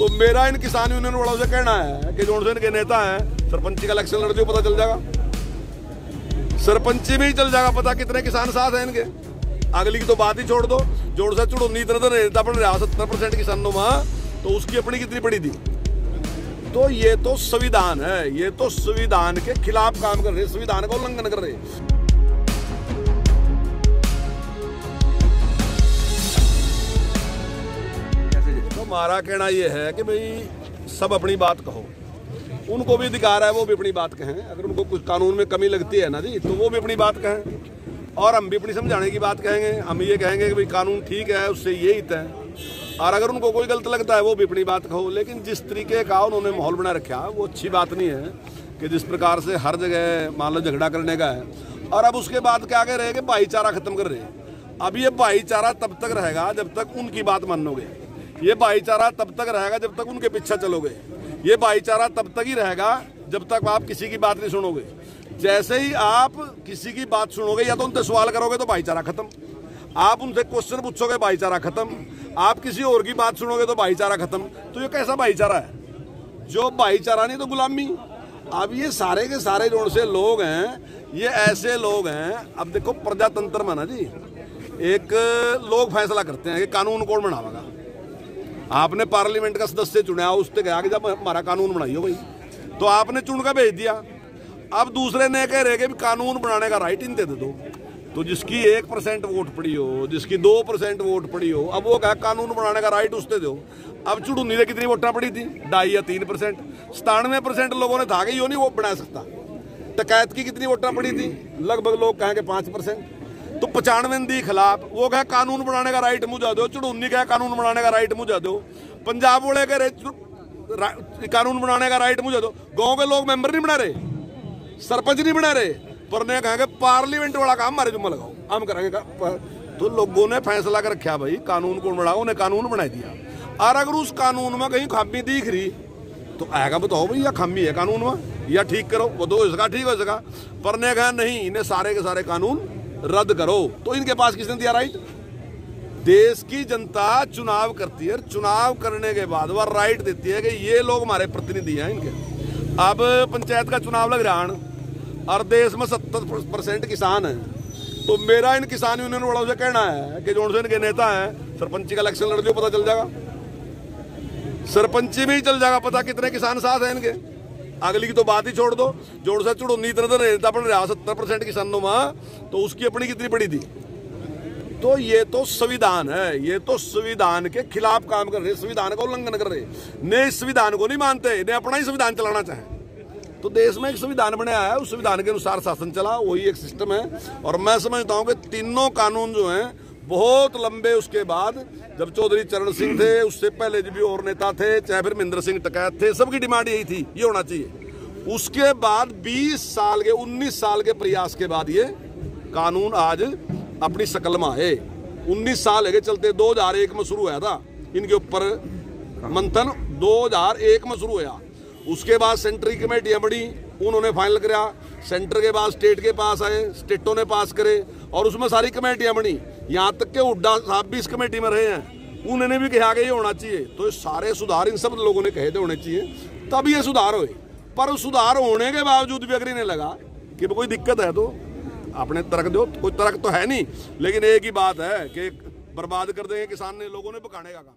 तो मेरा इन किसान यूनियन वालों से कहना है कि जो इनके नेता हैं सरपंची का इलेक्शन लड़ दो, पता चल जाएगा। सरपंची में ही चल जाएगा पता कितने किसान साथ हैं इनके। अगली की तो बात ही छोड़ दो। जोड़ से चुड़ो नी तरह नेता बन रहा 70% किसानों में, तो उसकी अपनी कितनी बड़ी थी। तो ये तो संविधान है, ये तो संविधान के खिलाफ काम कर रहे, संविधान का उल्लंघन कर रहे। तो हमारा कहना ये है कि भाई सब अपनी बात कहो, उनको भी अधिकार है वो भी अपनी बात कहें। अगर उनको कुछ कानून में कमी लगती है ना जी, तो वो भी अपनी बात कहें और हम भी अपनी समझाने की बात कहेंगे। हम ये कहेंगे कि भाई कानून ठीक है, उससे ये हित है। और अगर उनको कोई गलत लगता है वो भी अपनी बात कहो। लेकिन जिस तरीके का उन्होंने माहौल बना रखा वो अच्छी बात नहीं है कि जिस प्रकार से हर जगह मान लो झगड़ा करने का है। और अब उसके बाद क्या कह रहे हैं कि भाईचारा खत्म कर रहे हैं। अब ये भाईचारा तब तक रहेगा जब तक उनकी बात मानोगे। ये भाईचारा तब तक रहेगा जब तक उनके पीछे चलोगे। ये भाईचारा तब तक ही रहेगा जब तक आप किसी की बात नहीं सुनोगे। जैसे ही आप किसी की बात सुनोगे या तो उनसे सवाल करोगे तो भाईचारा खत्म। आप उनसे क्वेश्चन पूछोगे भाईचारा खत्म। आप किसी और की बात सुनोगे तो भाईचारा खत्म। तो ये कैसा भाईचारा है? जो भाईचारा नहीं तो गुलामी। अब ये सारे के सारे जोड़ से लोग हैं, ये ऐसे लोग हैं। अब देखो प्रजातंत्र में ना जी, एक लोग फैसला करते हैं कि कानून कौन बनाएगा। आपने पार्लियामेंट का सदस्य चुना, उससे कहा कि जब हमारा कानून बनाइयो भाई, तो आपने चुन कर भेज दिया। अब दूसरे ने कह रहे कि कानून बनाने का राइट इनसे दे दो। तो जिसकी 1% वोट पड़ी हो, जिसकी 2% वोट पड़ी हो, अब वो कहा कानून बनाने का राइट उससे दो। अब चुड़ूनी ने कितनी वोटा पड़ी थी? 2.5 या 3%। 97% लोगों ने था कि यो नहीं वो बना सकता। टकैत की कितनी वोटा पड़ी थी? लगभग लोग कहेंगे 5%। तो 95 दी खिलाफ। वो कहा कानून बनाने का राइट मुझे दो। चुड़ूनी कहा कानून बनाने का राइट मुझे दो। पंजाब वाले कह रहे कानून बनाने का राइट मुझे दो। गाँव के लोग मेंबर नहीं बना रहे, सरपंच नहीं बना रहे, पर ने कहेंगे पार्लियामेंट वाला काम हमारे जुम्मा लगाओ, हम करेंगे। तो लोगों ने फैसला कर रखा भाई कानून कौन बनाओ, उन्हें कानून बना दिया। और अगर उस कानून में कहीं खामी दिख रही तो आएगा बताओ भाई या खामी है कानून में, या ठीक करो। वो तो हो सका, ठीक हो सका। पर ने कहा नहीं, इन्हें सारे के सारे कानून रद्द करो। तो इनके पास किसने दिया राइट? देश की जनता चुनाव करती है, चुनाव करने के बाद वह राइट देती है कि ये लोग हमारे प्रतिनिधि हैं इनके। अब पंचायत का चुनाव लग रहा है और देश में 70% किसान हैं। तो मेरा इन किसान यूनियन वालों से कहना है कि जो इनके नेता हैं सरपंची का इलेक्शन लड़ दो, पता चल जाएगा। सरपंची में ही चल जाएगा पता कितने किसान साथ हैं इनके। अगली की तो बात ही छोड़ दो। जोड़ से चुड़ो नी तरह नेता बन रहा 70% किसानों में, तो उसकी अपनी कितनी बड़ी थी। तो ये तो संविधान है, ये तो संविधान के खिलाफ काम कर रहे, संविधान का उल्लंघन कर रहे। ने इस संविधान को नहीं मानते, इन्हें अपना ही संविधान चलाना चाहे। तो देश में एक संविधान बनाया है, उस संविधान के अनुसार शासन चला, वही एक सिस्टम है। और मैं समझता हूं कि तीनों कानून जो हैं बहुत लंबे, उसके बाद जब चौधरी चरण सिंह थे, उससे पहले जो भी और नेता थे, चाहे फिर महेंद्र सिंह टकैत थे, सबकी डिमांड यही थी ये होना चाहिए। उसके बाद 20 साल के 19 साल के प्रयास के बाद ये कानून आज अपनी शकल में आए। 19 साल है चलते। 2001 में शुरू हुआ था इनके ऊपर मंथन, 2001 में शुरू हुआ। उसके बाद सेंटर की कमेटियां बड़ी, उन्होंने फाइनल करा। सेंटर के बाद स्टेट के पास आए, स्टेटों ने पास करे और उसमें सारी कमेटियां बनी। यहाँ तक के हुड्डा साहब भी इस कमेटी में रहे हैं, उन्होंने भी कहा कि ये होना चाहिए। तो सारे सुधार इन सब लोगों ने कहे थे होने चाहिए, तब ये सुधार हुए। पर सुधार होने के बावजूद भी अगर इन्हें लगा कि कोई दिक्कत है तो अपने तर्क दो। कोई तर्क तो है नहीं, लेकिन एक ही बात है कि बर्बाद कर देंगे किसान ने, लोगों ने पकाने का काम।